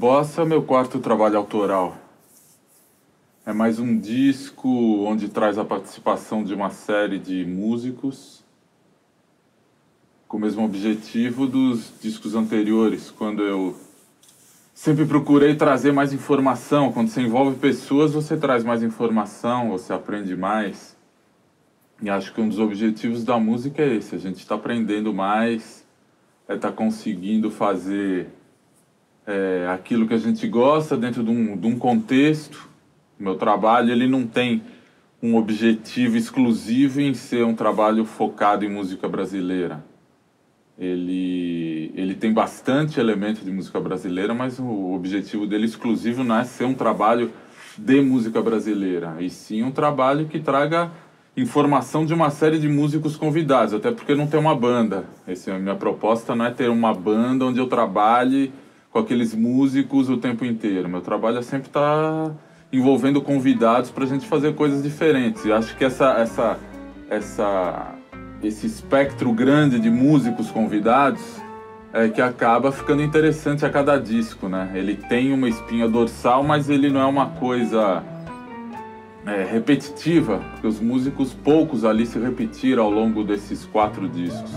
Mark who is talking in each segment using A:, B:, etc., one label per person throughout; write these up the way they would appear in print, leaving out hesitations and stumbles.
A: Bossa é meu quarto trabalho autoral. É mais um disco onde traz a participação de uma série de músicos com o mesmo objetivo dos discos anteriores, quando eu sempre procurei trazer mais informação. Quando você envolve pessoas, você traz mais informação, você aprende mais. E acho que um dos objetivos da música é esse, a gente está aprendendo mais, está conseguindo fazer aquilo que a gente gosta dentro de um contexto. O meu trabalho ele não tem um objetivo exclusivo em ser um trabalho focado em música brasileira. Ele tem bastante elemento de música brasileira, mas o objetivo dele exclusivo não é ser um trabalho de música brasileira, e sim um trabalho que traga informação de uma série de músicos convidados, até porque não tem uma banda. A minha proposta não é ter uma banda onde eu trabalhe com aqueles músicos o tempo inteiro. Meu trabalho é sempre estar envolvendo convidados para a gente fazer coisas diferentes. E acho que esse espectro grande de músicos convidados é que acaba ficando interessante a cada disco, né? Ele tem uma espinha dorsal, mas ele não é uma coisa repetitiva, porque os músicos poucos ali se repetiram ao longo desses 4 discos.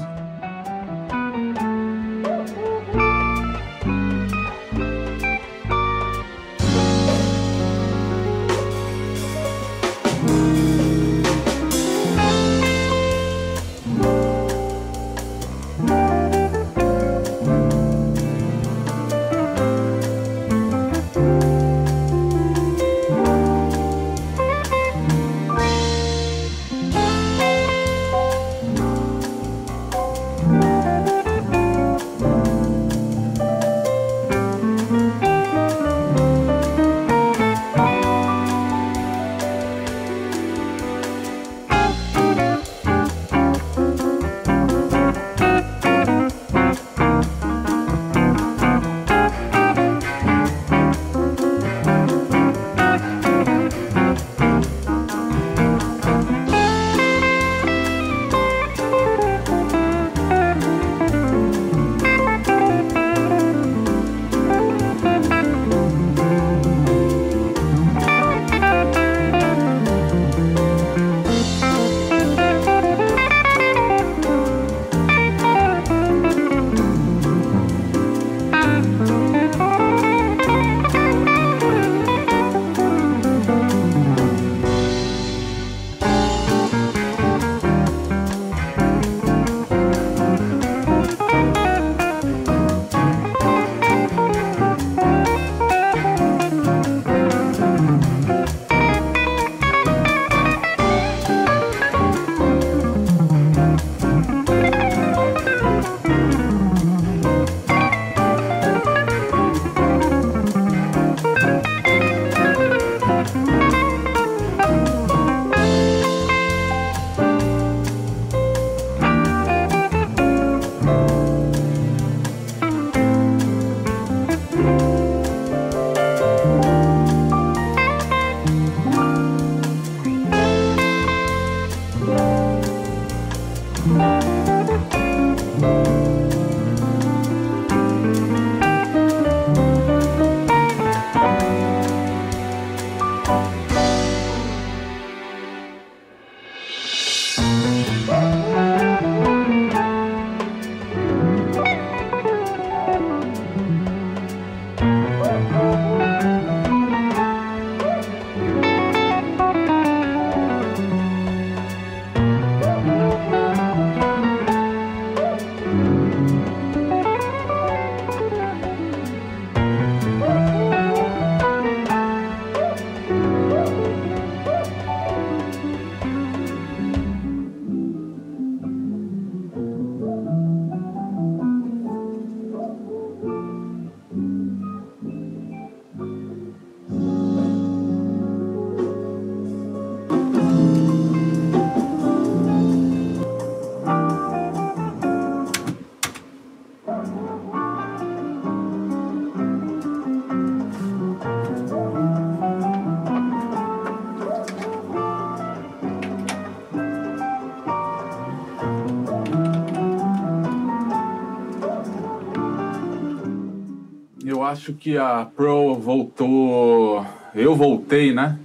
A: acho que a Pro voltou... Eu voltei, né?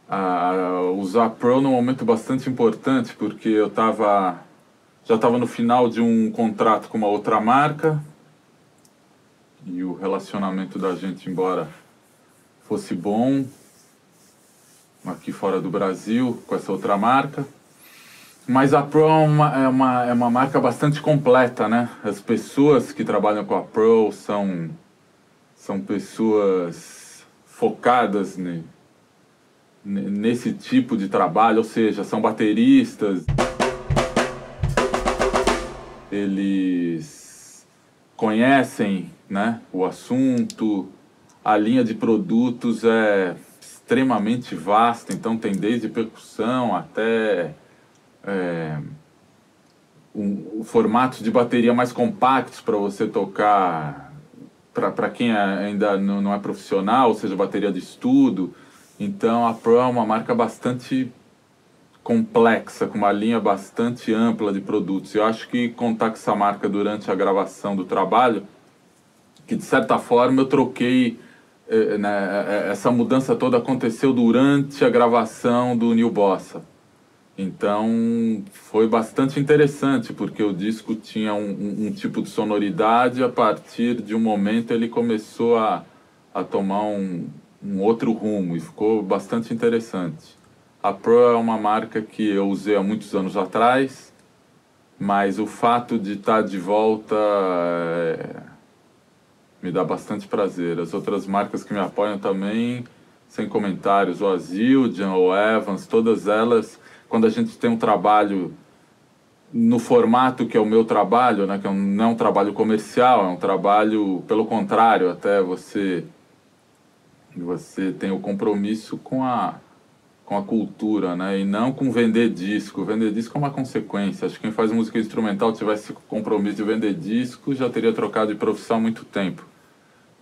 A: A usar a Pro num momento bastante importante, porque eu já estava no final de um contrato com uma outra marca, e o relacionamento da gente, embora fosse bom, aqui fora do Brasil, com essa outra marca. Mas a Pro é uma marca bastante completa, né? As pessoas que trabalham com a Pro são pessoas focadas nesse tipo de trabalho, ou seja, são bateristas. Eles conhecem, né, o assunto, a linha de produtos é extremamente vasta, então tem desde percussão até formatos de bateria mais compactos para você tocar, para quem ainda não é profissional, ou seja, bateria de estudo. Então a Pro é uma marca bastante complexa, com uma linha bastante ampla de produtos. Eu acho que contar com essa marca durante a gravação do trabalho, que de certa forma eu troquei, né, essa mudança toda aconteceu durante a gravação do New Bossa. Então foi bastante interessante, porque o disco tinha um tipo de sonoridade, a partir de um momento ele começou a tomar um outro rumo, e ficou bastante interessante. A Pro é uma marca que eu usei há muitos anos atrás, mas o fato de estar de volta me dá bastante prazer. As outras marcas que me apoiam também, sem comentários, o Zildjian, o Evans, todas elas, quando a gente tem um trabalho no formato que é o meu trabalho, né, que não é um trabalho comercial, é um trabalho, pelo contrário, até você tem o compromisso com a cultura, né, e não com vender disco. Vender disco é uma consequência. Acho que quem faz música instrumental tivesse compromisso de vender disco já teria trocado de profissão há muito tempo.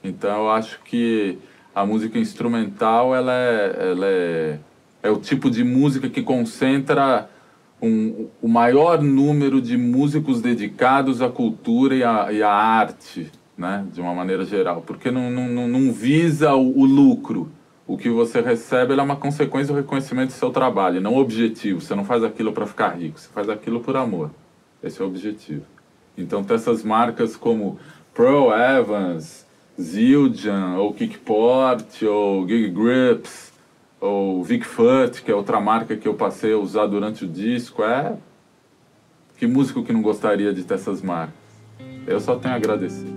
A: Então eu acho que a música instrumental ela é o tipo de música que concentra o maior número de músicos dedicados à cultura e à arte, né, de uma maneira geral, porque não visa o lucro. O que você recebe é uma consequência do reconhecimento do seu trabalho, não o objetivo. Você não faz aquilo para ficar rico, você faz aquilo por amor. Esse é o objetivo. Então tem essas marcas como Pro, Evans, Zildjian, ou Kickport, ou Gig Grips, ou Vic Firth, que é outra marca que eu passei a usar durante o disco. Que músico que não gostaria de ter essas marcas? Eu só tenho a agradecer.